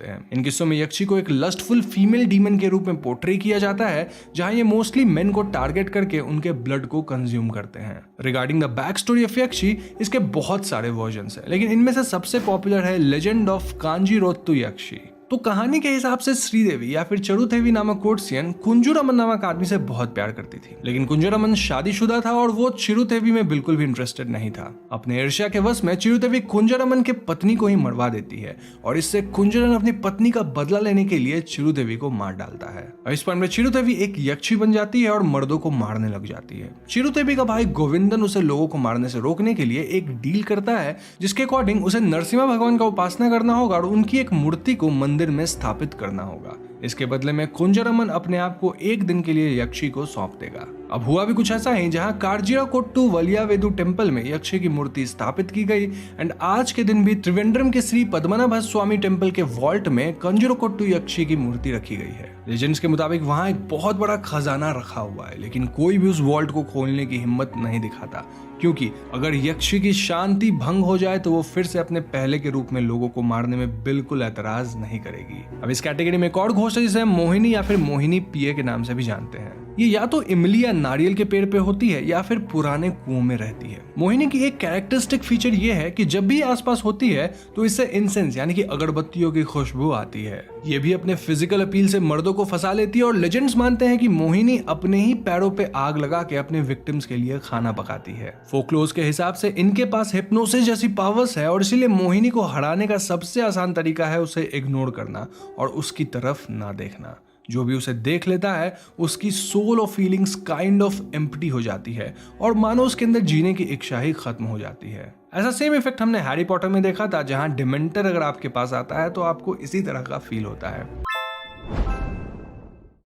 होते हैं। इन किस्सों में यक्षी को एक लस्टफुल फीमेल डीमन के रूप में पोर्ट्रे किया जाता है, जहां ये मोस्टली मेन को टारगेट करके उनके ब्लड को कंज्यूम करते हैं। Regarding the back story of Yakshi, इसके बहुत सारे वर्जन्स हैं, लेकिन इनमें से सबसे पॉपुलर है लेजेंड ऑफ कांजीरोत्तु यक्षी। तो कहानी के हिसाब से श्रीदेवी या फिर चरुथेवी नामक कोर्टसियन कुंजूरमन नामक आदमी से बहुत प्यार करती थी, लेकिन कुंजूरमन शादीशुदा था और वो चिरुथेवी में बिल्कुल भी इंटरेस्टेड नहीं था। अपने ईर्ष्या के वश में चिरुथेवी कुंजूरमन के पत्नी को ही मरवा देती है और इससे कुंजूरमन अपनी पत्नी का बदला लेने के लिए चिरुथेवी को मार डालता है। इस पॉइंट में चिरुथेवी एक यक्षी बन जाती है और मर्दों को मारने लग जाती है। चिरुथेवी का भाई गोविंदन उसे लोगों को मारने से रोकने के लिए एक डील करता है, जिसके अकॉर्डिंग उसे नरसिम्हा भगवान का उपासना करना होगा और उनकी एक मूर्ति को मंदिर में स्थापित करना होगा। इसके बदले में कुंजरमन अपने आप को एक दिन के लिए यक्षी को सौंप देगा। अब हुआ भी कुछ ऐसा ही, जहां कारजिराकोट्टू वलियावेदु टेम्पल में यक्षी की मूर्ति स्थापित की गई एंड आज के दिन भी त्रिवेंद्रम के श्री पद्मनाभ स्वामी टेम्पल के वॉल्ट में कंजरोकोट्टू यक्षी की मूर्ति रखी गई है। लेजेंड्स के मुताबिक वहां एक बहुत बड़ा खजाना रखा हुआ है, लेकिन कोई भी उस वॉल्ट को खोलने की हिम्मत नहीं दिखाता, क्योंकि अगर यक्षी की शांति भंग हो जाए तो वो फिर से अपने पहले के रूप में लोगों को मारने में बिल्कुल ऐतराज नहीं करेगी। अब इस कैटेगरी में एक और घोस्ट है जिसे हम मोहिनी या फिर मोहिनी पिए के नाम से भी जानते हैं। ये या तो इमली या नारियल के पेड़ पे होती है या फिर पुराने कुओं में रहती है। मोहिनी की एक कैरेक्टरिस्टिक फीचर ये है कि जब भी आसपास होती है तो इससे इंसेंस यानी कि अगरबत्तियों की खुशबू आती है। ये भी अपने फिजिकल अपील से मर्दों को फंसा लेती है और लेजेंड्स मानते हैं कि मोहिनी अपने ही पैरों पे आग लगा के अपने विक्टिम्स के लिए खाना पकाती है। फोकलोज के हिसाब से इनके पास हिप्नोसिस जैसी पावर्स है और इसीलिए मोहिनी को हराने का सबसे आसान तरीका है उसे इग्नोर करना और उसकी तरफ ना देखना। जो भी उसे देख लेता है उसकी सोल और फीलिंग्स काइंड ऑफ एम्प्टी हो जाती है और मानो उसके अंदर जीने की इच्छा ही खत्म हो जाती है। ऐसा सेम इफेक्ट हमने हैरी पॉटर में देखा था, जहां डिमेंटर अगर आपके पास आता है तो आपको इसी तरह का फील होता है।